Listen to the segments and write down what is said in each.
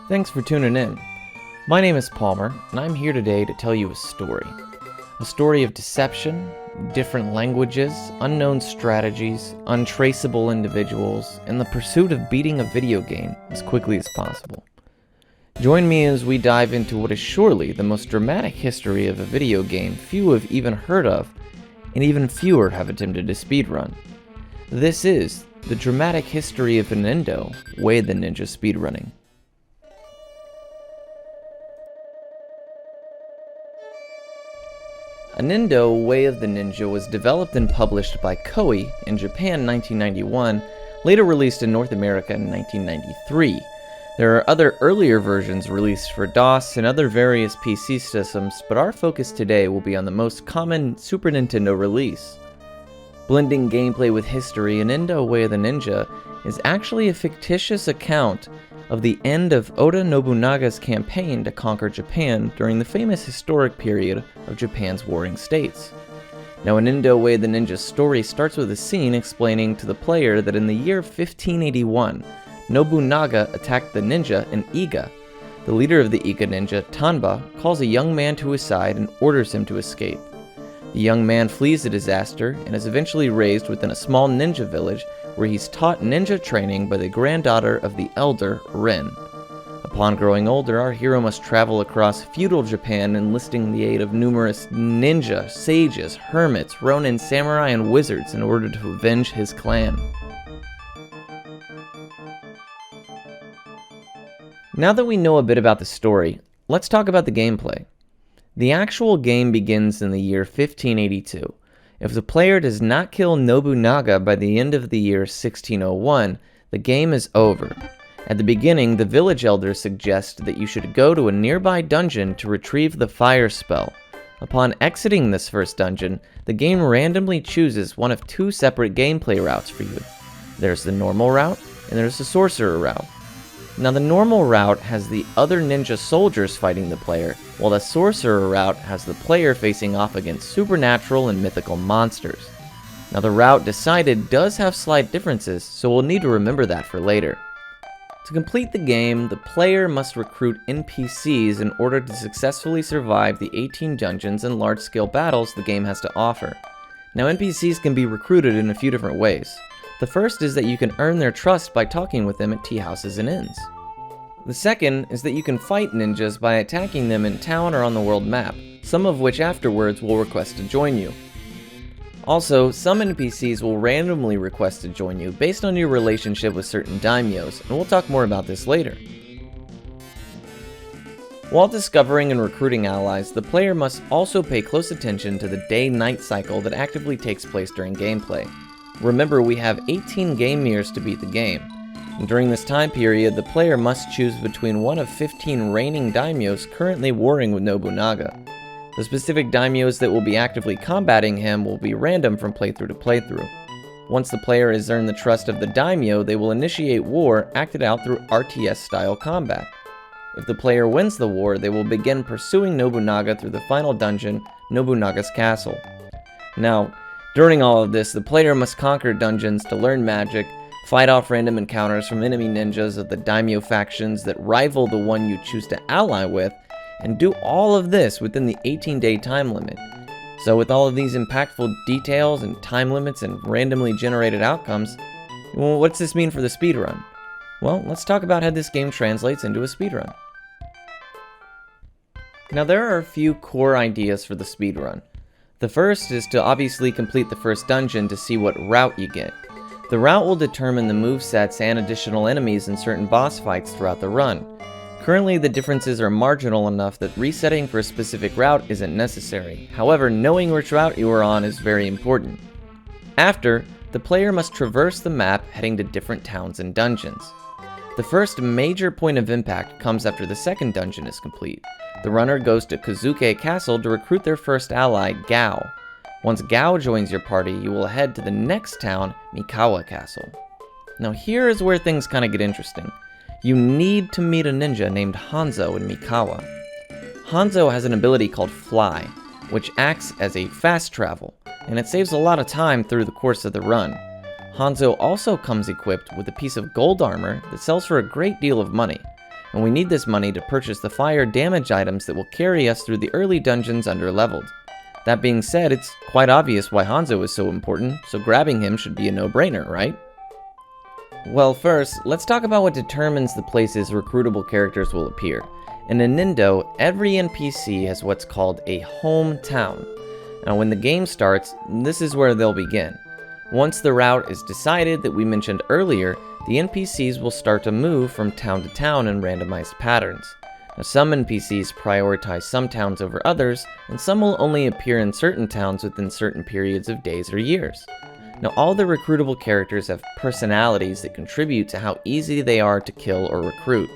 Thanks for tuning in. My name is Palmer, and I'm here today to tell you a story. A story of deception, different languages, unknown strategies, untraceable individuals, and the pursuit of beating a video game as quickly as possible. Join me as we dive into what is surely the most dramatic history of a video game few have even heard of, and even fewer have attempted to speedrun. This is the dramatic history of Inindo, Way of the Ninja Speedrunning. Inindo, Way of the Ninja was developed and published by Koei in Japan in 1991, later released in North America in 1993. There are other earlier versions released for DOS and other various PC systems, but our focus today will be on the most common Super Nintendo release. Blending gameplay with history, Inindo, Way of the Ninja is actually a fictitious account of the end of Oda Nobunaga's campaign to conquer Japan during the famous historic period of Japan's warring states. Now, Inindo, Way of the Ninja's story starts with a scene explaining to the player that in the year 1581, Nobunaga attacked the ninja in Iga. The leader of the Iga ninja, Tanba, calls a young man to his side and orders him to escape. The young man flees the disaster and is eventually raised within a small ninja village where he's taught ninja training by the granddaughter of the elder, Rin. Upon growing older, our hero must travel across feudal Japan enlisting the aid of numerous ninja, sages, hermits, ronin, samurai, and wizards in order to avenge his clan. Now that we know a bit about the story, let's talk about the gameplay. The actual game begins in the year 1582. If the player does not kill Nobunaga by the end of the year 1601, the game is over. At the beginning, the village elders suggest that you should go to a nearby dungeon to retrieve the fire spell. Upon exiting this first dungeon, the game randomly chooses one of two separate gameplay routes for you. There's the normal route, and there's the sorcerer route. Now, the normal route has the other ninja soldiers fighting the player, while the sorcerer route has the player facing off against supernatural and mythical monsters. Now, the route decided does have slight differences, so we'll need to remember that for later. To complete the game, the player must recruit NPCs in order to successfully survive the 18 dungeons and large-scale battles the game has to offer. Now, NPCs can be recruited in a few different ways. The first is that you can earn their trust by talking with them at tea houses and inns. The second is that you can fight ninjas by attacking them in town or on the world map, some of which afterwards will request to join you. Also, some NPCs will randomly request to join you based on your relationship with certain daimyos, and we'll talk more about this later. While discovering and recruiting allies, the player must also pay close attention to the day-night cycle that actively takes place during gameplay. Remember, we have 18 game years to beat the game. And during this time period, the player must choose between one of 15 reigning daimyos currently warring with Nobunaga. The specific daimyos that will be actively combating him will be random from playthrough to playthrough. Once the player has earned the trust of the daimyo, they will initiate war acted out through RTS-style combat. If the player wins the war, they will begin pursuing Nobunaga through the final dungeon, Nobunaga's Castle. Now, during all of this, the player must conquer dungeons to learn magic, fight off random encounters from enemy ninjas of the daimyo factions that rival the one you choose to ally with, and do all of this within the 18-day time limit. So with all of these impactful details and time limits and randomly generated outcomes, well, what's this mean for the speedrun? Well, let's talk about how this game translates into a speedrun. Now, there are a few core ideas for the speedrun. The first is to obviously complete the first dungeon to see what route you get. The route will determine the movesets and additional enemies in certain boss fights throughout the run. Currently, the differences are marginal enough that resetting for a specific route isn't necessary. However, knowing which route you are on is very important. After, the player must traverse the map heading to different towns and dungeons. The first major point of impact comes after the second dungeon is complete. The runner goes to Kazuke Castle to recruit their first ally, Gao. Once Gao joins your party, you will head to the next town, Mikawa Castle. Now here is where things kind of get interesting. You need to meet a ninja named Hanzo in Mikawa. Hanzo has an ability called Fly, which acts as a fast travel, and it saves a lot of time through the course of the run. Hanzo also comes equipped with a piece of gold armor that sells for a great deal of money. and we need this money to purchase the fire damage items that will carry us through the early dungeons under-leveled. That being said, it's quite obvious why Hanzo is so important, so grabbing him should be a no-brainer, right? Well, first, let's talk about what determines the places recruitable characters will appear. In Inindo, every NPC has what's called a hometown. Now, when the game starts, this is where they'll begin. Once the route is decided that we mentioned earlier, the NPCs will start to move from town to town in randomized patterns. Now, some NPCs prioritize some towns over others, and some will only appear in certain towns within certain periods of days or years. Now, all the recruitable characters have personalities that contribute to how easy they are to kill or recruit.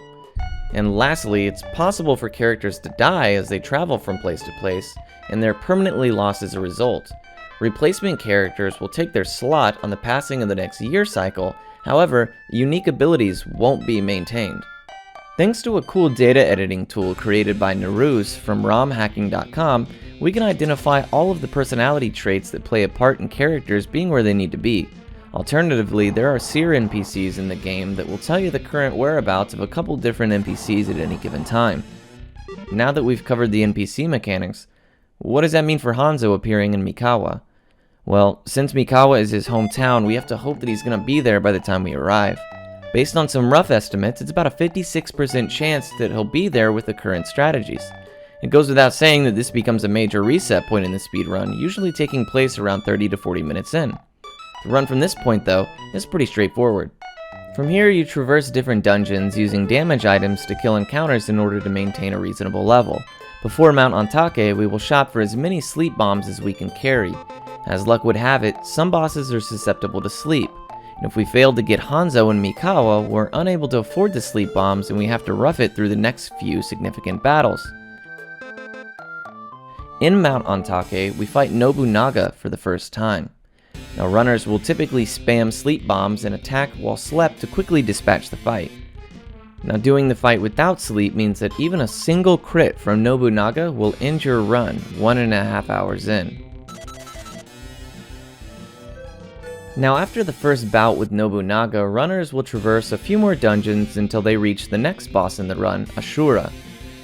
And lastly, it's possible for characters to die as they travel from place to place, and they're permanently lost as a result. Replacement characters will take their slot on the passing of the next year cycle, however, unique abilities won't be maintained. Thanks to a cool data editing tool created by Naruse from romhacking.com, we can identify all of the personality traits that play a part in characters being where they need to be. Alternatively, there are seer NPCs in the game that will tell you the current whereabouts of a couple different NPCs at any given time. Now that we've covered the NPC mechanics, what does that mean for Hanzo appearing in Mikawa? Well, since Mikawa is his hometown, we have to hope that he's going to be there by the time we arrive. Based on some rough estimates, it's about a 56% chance that he'll be there with the current strategies. It goes without saying that this becomes a major reset point in the speedrun, usually taking place around 30 to 40 minutes in. The run from this point, though, is pretty straightforward. From here, you traverse different dungeons using damage items to kill encounters in order to maintain a reasonable level. Before Mount Antake, we will shop for as many sleep bombs as we can carry. As luck would have it, some bosses are susceptible to sleep, and if we fail to get Hanzo and Mikawa, we're unable to afford the sleep bombs and we have to rough it through the next few significant battles. In Mount Antake, we fight Nobunaga for the first time. Now, runners will typically spam sleep bombs and attack while slept to quickly dispatch the fight. Now, doing the fight without sleep means that even a single crit from Nobunaga will end your run 1.5 hours in. Now, after the first bout with Nobunaga, runners will traverse a few more dungeons until they reach the next boss in the run, Ashura.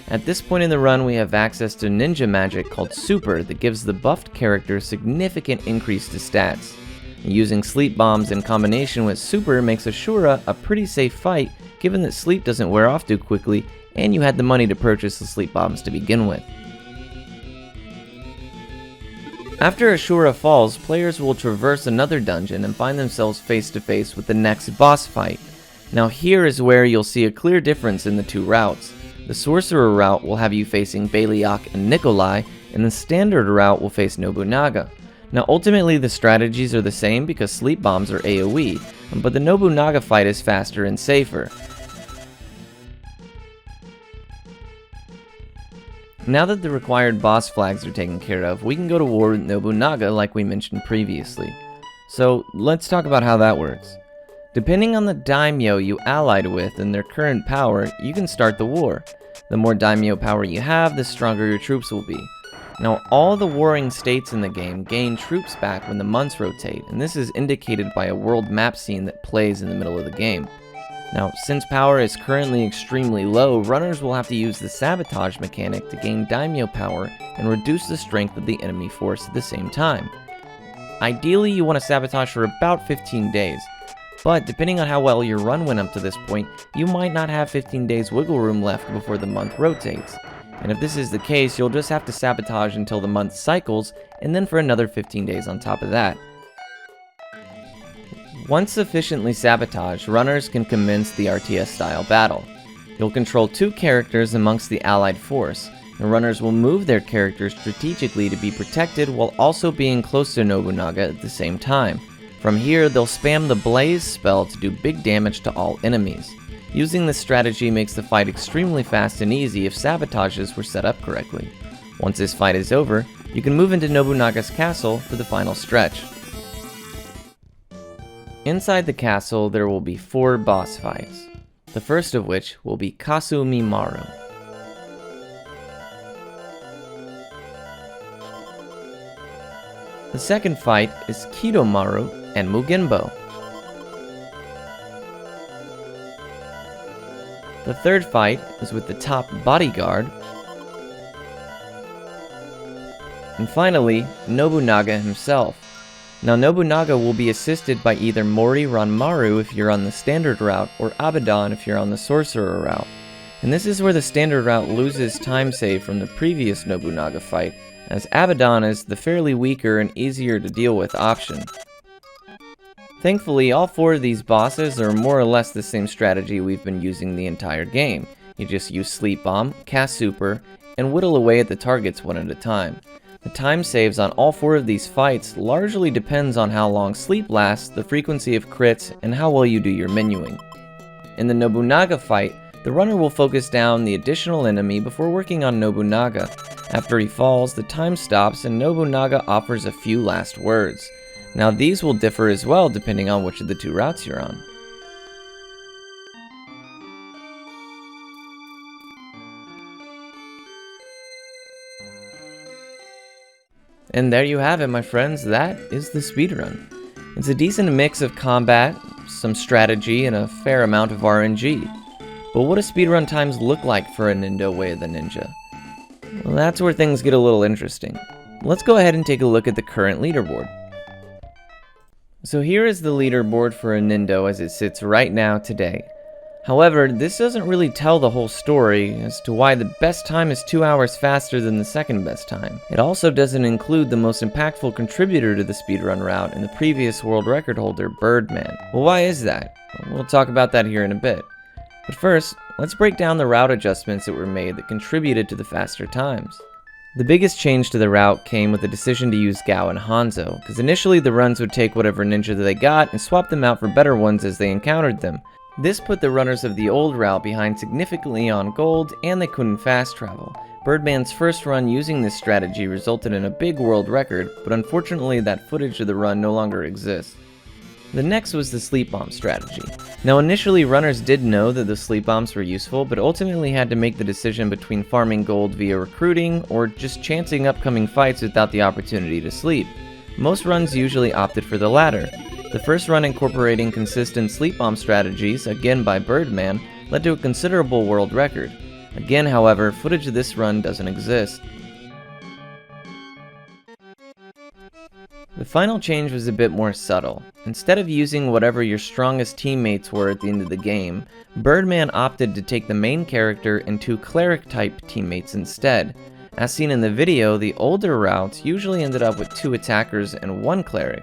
At this point in the run, we have access to ninja magic called Super that gives the buffed character significant increase to stats. Using sleep bombs in combination with Super makes Ashura a pretty safe fight, given that sleep doesn't wear off too quickly, and you had the money to purchase the sleep bombs to begin with. After Ashura falls, players will traverse another dungeon and find themselves face to face with the next boss fight. Now here is where you'll see a clear difference in the two routes. The Sorcerer route will have you facing Beliak and Nikolai, and the Standard route will face Nobunaga. Now ultimately the strategies are the same because sleep bombs are AoE, but the Nobunaga fight is faster and safer. Now that the required boss flags are taken care of, we can go to war with Nobunaga like we mentioned previously. So let's talk about how that works. Depending on the daimyo you allied with and their current power, you can start the war. The more daimyo power you have, the stronger your troops will be. Now, all the warring states in the game gain troops back when the months rotate, and this is indicated by a world map scene that plays in the middle of the game. Now, since power is currently extremely low, runners will have to use the sabotage mechanic to gain daimyo power and reduce the strength of the enemy force at the same time. Ideally, you want to sabotage for about 15 days, but depending on how well your run went up to this point, you might not have 15 days wiggle room left before the month rotates. And if this is the case, you'll just have to sabotage until the month cycles, and then for another 15 days on top of that. Once sufficiently sabotaged, runners can commence the RTS-style battle. You'll control two characters amongst the allied force, and runners will move their characters strategically to be protected while also being close to Nobunaga at the same time. From here, they'll spam the Blaze spell to do big damage to all enemies. Using this strategy makes the fight extremely fast and easy if sabotages were set up correctly. Once this fight is over, you can move into Nobunaga's castle for the final stretch. Inside the castle, there will be 4 boss fights, the first of which will be Kasumimaru. The second fight is Kidomaru and Mugenbo. The third fight is with the top bodyguard. And finally, Nobunaga himself. Now Nobunaga will be assisted by either Mori Ranmaru if you're on the standard route, or Abaddon if you're on the sorcerer route. And this is where the standard route loses time save from the previous Nobunaga fight, as Abaddon is the fairly weaker and easier to deal with option. Thankfully, all 4 of these bosses are more or less the same strategy we've been using the entire game. You just use Sleep Bomb, cast Super, and whittle away at the targets one at a time. The time saves on all 4 of these fights largely depends on how long sleep lasts, the frequency of crits, and how well you do your menuing. In the Nobunaga fight, the runner will focus down the additional enemy before working on Nobunaga. After he falls, the time stops and Nobunaga offers a few last words. Now these will differ as well depending on which of the 2 routes you're on. And there you have it, my friends, that is the speedrun. It's a decent mix of combat, some strategy, and a fair amount of RNG. But what do speedrun times look like for a Nindo Way of the Ninja? Well, that's where things get a little interesting. Let's go ahead and take a look at the current leaderboard. So here is the leaderboard for Inindo as it sits right now today. However, this doesn't really tell the whole story as to why the best time is 2 hours faster than the second best time. It also doesn't include the most impactful contributor to the speedrun route and the previous world record holder, Birdman. Well, why is that? We'll talk about that here in a bit. But first, let's break down the route adjustments that were made that contributed to the faster times. The biggest change to the route came with the decision to use Gao and Hanzo, because initially the runs would take whatever ninja that they got and swap them out for better ones as they encountered them. This put the runners of the old route behind significantly on gold, and they couldn't fast travel. Birdman's first run using this strategy resulted in a big world record, but unfortunately that footage of the run no longer exists. The next was the sleep bomb strategy. Now initially runners did know that the sleep bombs were useful, but ultimately had to make the decision between farming gold via recruiting or just chancing upcoming fights without the opportunity to sleep. Most runs usually opted for the latter. The first run incorporating consistent sleep bomb strategies, again by Birdman, led to a considerable world record. Again, however, footage of this run doesn't exist. The final change was a bit more subtle. Instead of using whatever your strongest teammates were at the end of the game, Birdman opted to take the main character and 2 cleric-type teammates instead. As seen in the video, the older routes usually ended up with 2 attackers and 1 cleric.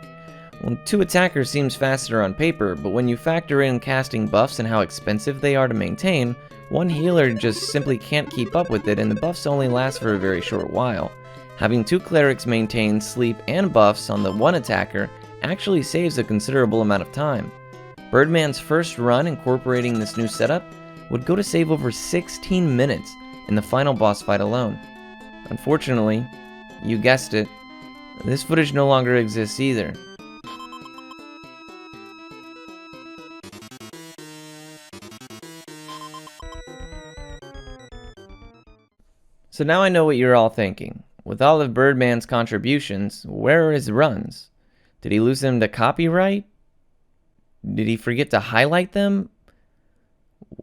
Well, 2 attackers seems faster on paper, but when you factor in casting buffs and how expensive they are to maintain, 1 healer just simply can't keep up with it and the buffs only last for a very short while. Having 2 clerics maintain sleep and buffs on the 1 attacker actually saves a considerable amount of time. Birdman's first run incorporating this new setup would go to save over 16 minutes in the final boss fight alone. Unfortunately, you guessed it, this footage no longer exists either. So now I know what you're all thinking. With all of Birdman's contributions, where are his runs? Did he lose them to copyright? Did he forget to highlight them?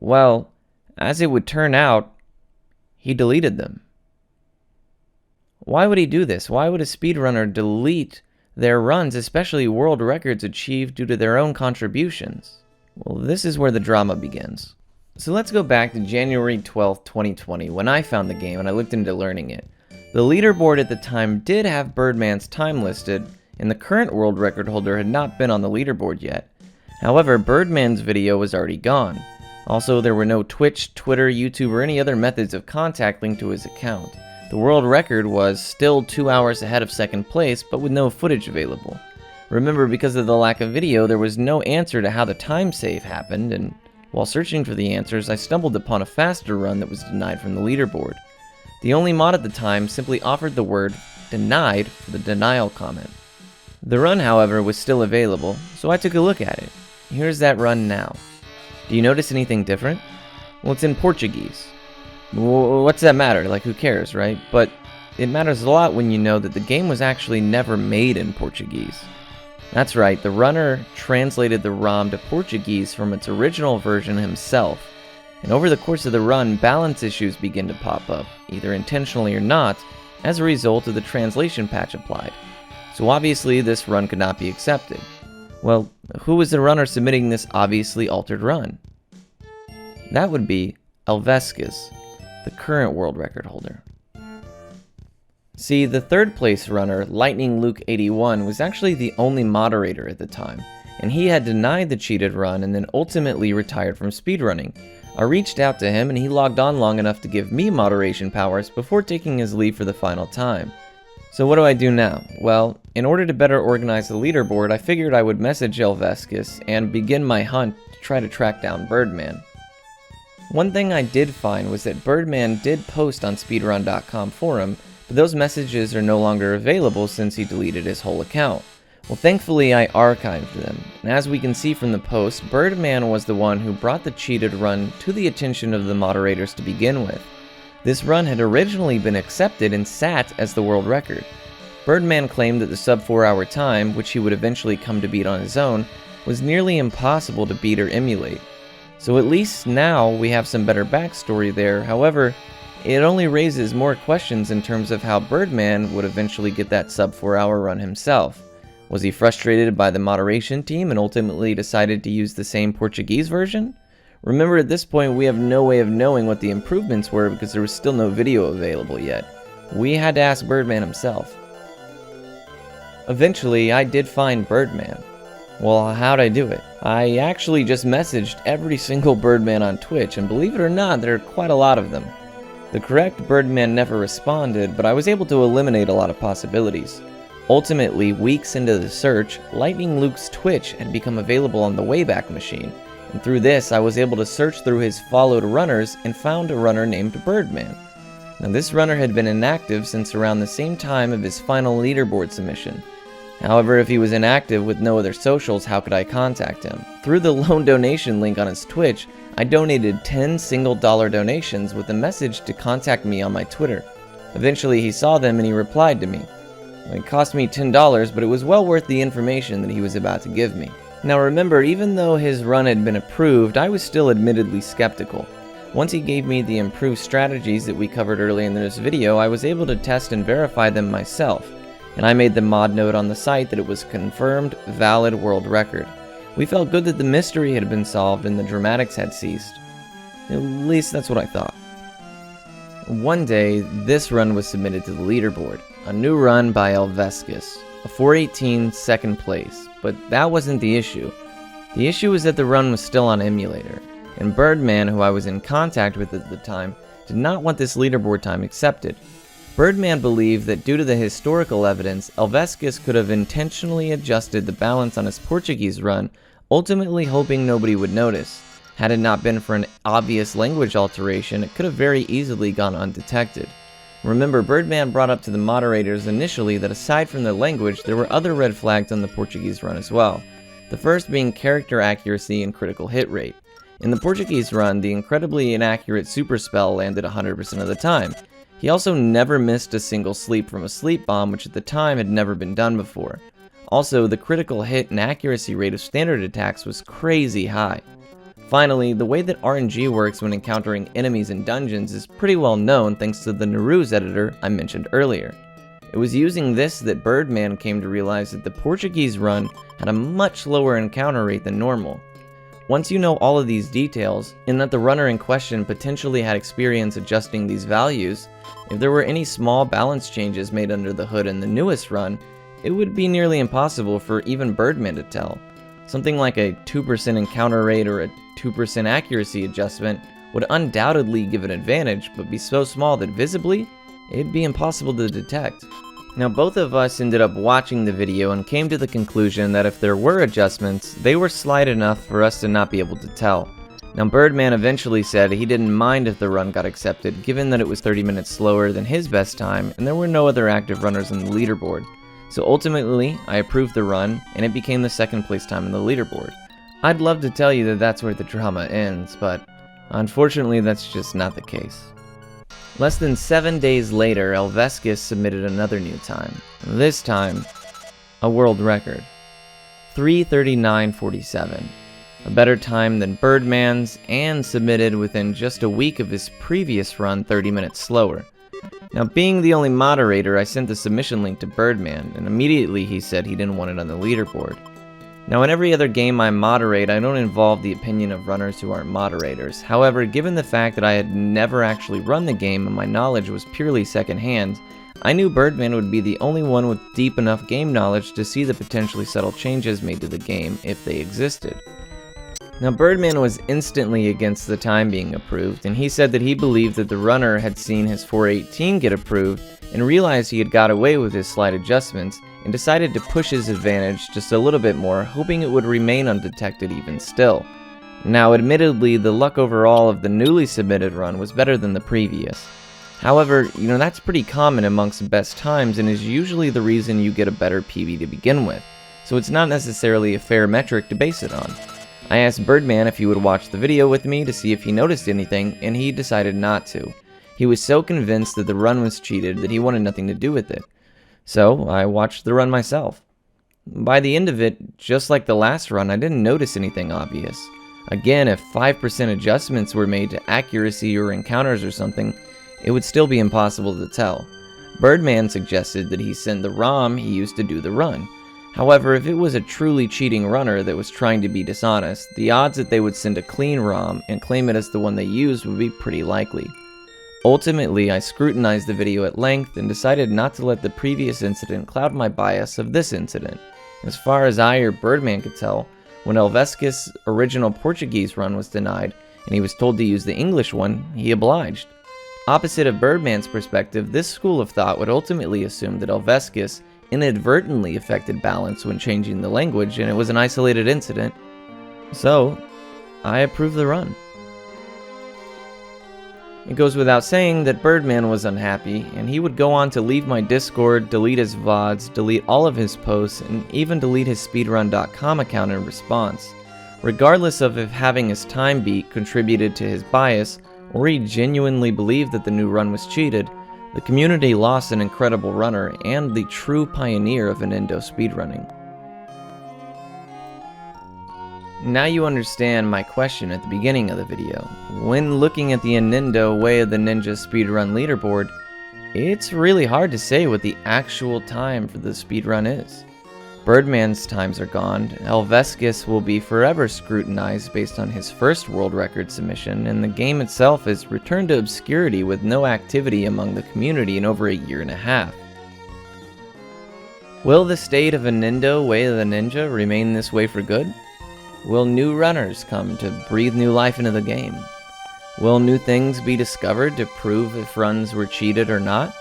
Well, as it would turn out, he deleted them. Why would he do this? Why would a speedrunner delete their runs, especially world records achieved due to their own contributions? Well, this is where the drama begins. So let's go back to January 12th, 2020, when I found the game and I looked into learning it. The leaderboard at the time did have Birdman's time listed, and the current world record holder had not been on the leaderboard yet. However, Birdman's video was already gone. Also, there were no Twitch, Twitter, YouTube, or any other methods of contact linked to his account. The world record was still 2 hours ahead of second place, but with no footage available. Remember, because of the lack of video, there was no answer to how the time save happened, and while searching for the answers, I stumbled upon a faster run that was denied from the leaderboard. The only mod at the time simply offered the word denied for the denial comment. The run, however, was still available, so I took a look at it. Here's that run now. Do you notice anything different? Well, it's in Portuguese. What's that matter? Like, who cares, right? But it matters a lot when you know that the game was actually never made in Portuguese. That's right, the runner translated the ROM to Portuguese from its original version himself. and over the course of the run, balance issues begin to pop up, either intentionally or not, as a result of the translation patch applied. So obviously this run could not be accepted. Well, who was the runner submitting this obviously altered run? That would be Elveskis, the current world record holder. See, the third place runner, Lightning Luke 81, was actually the only moderator at the time, and he had denied the cheated run and then ultimately retired from speedrunning. I reached out to him and he logged on long enough to give me moderation powers before taking his leave for the final time. So what do I do now? Well, in order to better organize the leaderboard, I figured I would message Elveskis and begin my hunt to try to track down Birdman. One thing I did find was that Birdman did post on Speedrun.com forum, but those messages are no longer available since he deleted his whole account. Well, thankfully I archived them, and as we can see from the post, Birdman was the one who brought the cheated run to the attention of the moderators to begin with. This run had originally been accepted and sat as the world record. Birdman claimed that the sub 4-hour time, which he would eventually come to beat on his own, was nearly impossible to beat or emulate. So at least now we have some better backstory there. However, it only raises more questions in terms of how Birdman would eventually get that sub 4-hour run himself. Was he frustrated by the moderation team and ultimately decided to use the same Portuguese version? Remember, at this point we have no way of knowing what the improvements were because there was still no video available yet. We had to ask Birdman himself. Eventually, I did find Birdman. Well, how'd I do it? I actually just messaged every single Birdman on Twitch, and believe it or not, there are quite a lot of them. The correct Birdman never responded, but I was able to eliminate a lot of possibilities. Ultimately, weeks into the search, Lightning Luke's Twitch had become available on the Wayback Machine, and through this I was able to search through his followed runners and found a runner named Birdman. Now this runner had been inactive since around the same time of his final leaderboard submission. However, if he was inactive with no other socials, how could I contact him? Through the loan donation link on his Twitch, I donated 10 single dollar donations with a message to contact me on my Twitter. Eventually he saw them and he replied to me. It cost me $10, but it was well worth the information that he was about to give me. Now remember, even though his run had been approved, I was still admittedly skeptical. Once he gave me the improved strategies that we covered earlier in this video, I was able to test and verify them myself, and I made the mod note on the site that it was confirmed valid world record. We felt good that the mystery had been solved and the dramatics had ceased. At least that's what I thought. One day, this run was submitted to the leaderboard. A new run by Elveskis, a 418 second place, but that wasn't the issue. The issue was that the run was still on emulator, and Birdman, who I was in contact with at the time, did not want this leaderboard time accepted. Birdman believed that due to the historical evidence, Elveskis could have intentionally adjusted the balance on his Portuguese run, ultimately hoping nobody would notice. Had it not been for an obvious language alteration, it could have very easily gone undetected. Remember, Birdman brought up to the moderators initially that aside from the language, there were other red flags on the Portuguese run as well. The first being character accuracy and critical hit rate. In the Portuguese run, the incredibly inaccurate super spell landed 100% of the time. He also never missed a single sleep from a sleep bomb, which at the time had never been done before. Also, the critical hit and accuracy rate of standard attacks was crazy high. Finally, the way that RNG works when encountering enemies in dungeons is pretty well known thanks to the Neru's editor I mentioned earlier. It was using this that Birdman came to realize that the Portuguese run had a much lower encounter rate than normal. Once you know all of these details, and that the runner in question potentially had experience adjusting these values, if there were any small balance changes made under the hood in the newest run, it would be nearly impossible for even Birdman to tell. Something like a 2% encounter rate or a 2% accuracy adjustment would undoubtedly give an advantage, but be so small that visibly, it'd be impossible to detect. Now both of us ended up watching the video and came to the conclusion that if there were adjustments, they were slight enough for us to not be able to tell. Now Birdman eventually said he didn't mind if the run got accepted, given that it was 30 minutes slower than his best time and there were no other active runners on the leaderboard. So ultimately, I approved the run, and it became the second place time in the leaderboard. I'd love to tell you that that's where the drama ends, but unfortunately that's just not the case. Less than 7 days later, Elveskis submitted another new time. This time, a world record. 3:39:47. a better time than Birdman's, and submitted within just a week of his previous run 30 minutes slower. Now, being the only moderator, I sent the submission link to Birdman, and immediately he said he didn't want it on the leaderboard. Now, in every other game I moderate, I don't involve the opinion of runners who aren't moderators. However, given the fact that I had never actually run the game and my knowledge was purely secondhand, I knew Birdman would be the only one with deep enough game knowledge to see the potentially subtle changes made to the game if they existed. Now, Birdman was instantly against the time being approved, and he said that he believed that the runner had seen his 418 get approved and realized he had got away with his slight adjustments and decided to push his advantage just a little bit more, hoping it would remain undetected even still. Now, admittedly, the luck overall of the newly submitted run was better than the previous. However, that's pretty common amongst best times and is usually the reason you get a better PB to begin with, so it's not necessarily a fair metric to base it on. I asked Birdman if he would watch the video with me to see if he noticed anything, and he decided not to. He was so convinced that the run was cheated that he wanted nothing to do with it. So, I watched the run myself. By the end of it, just like the last run, I didn't notice anything obvious. Again, if 5% adjustments were made to accuracy or encounters or something, it would still be impossible to tell. Birdman suggested that he send the ROM he used to do the run. However, if it was a truly cheating runner that was trying to be dishonest, the odds that they would send a clean ROM and claim it as the one they used would be pretty likely. Ultimately, I scrutinized the video at length and decided not to let the previous incident cloud my bias of this incident. As far as I or Birdman could tell, when Elvescus' original Portuguese run was denied and he was told to use the English one, he obliged. Opposite of Birdman's perspective, this school of thought would ultimately assume that Elvescus inadvertently affected balance when changing the language and it was an isolated incident. So, I approve the run. It goes without saying that Birdman was unhappy, and he would go on to leave my Discord, delete his VODs, delete all of his posts, and even delete his Speedrun.com account in response. Regardless of if having his time beat contributed to his bias, or he genuinely believed that the new run was cheated, the community lost an incredible runner and the true pioneer of Inindo speedrunning. Now you understand my question at the beginning of the video. When looking at the Inindo Way of the Ninja speedrun leaderboard, it's really hard to say what the actual time for the speedrun is. Birdman's times are gone, Elvescus will be forever scrutinized based on his first world record submission, and the game itself is returned to obscurity with no activity among the community in over a year and a half. Will the state of Inindo Way of the Ninja remain this way for good? Will new runners come to breathe new life into the game? Will new things be discovered to prove if runs were cheated or not?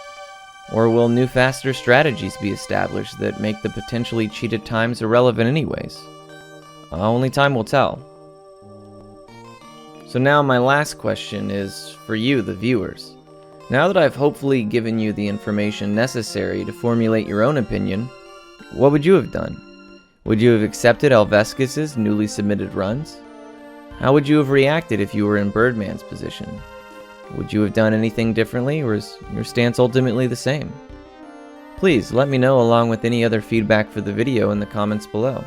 Or will new faster strategies be established that make the potentially cheated times irrelevant anyways? Only time will tell. So now my last question is for you, the viewers. Now that I've hopefully given you the information necessary to formulate your own opinion, what would you have done? Would you have accepted Elvescus' newly submitted runs? How would you have reacted if you were in Birdman's position? Would you have done anything differently, or is your stance ultimately the same? Please let me know along with any other feedback for the video in the comments below.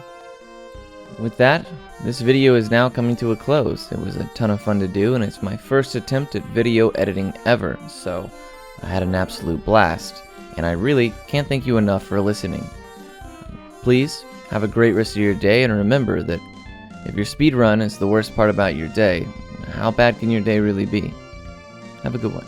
With that, this video is now coming to a close. It was a ton of fun to do, and it's my first attempt at video editing ever, so I had an absolute blast, and I really can't thank you enough for listening. Please have a great rest of your day, and remember that if your speedrun is the worst part about your day, how bad can your day really be? Have a good one.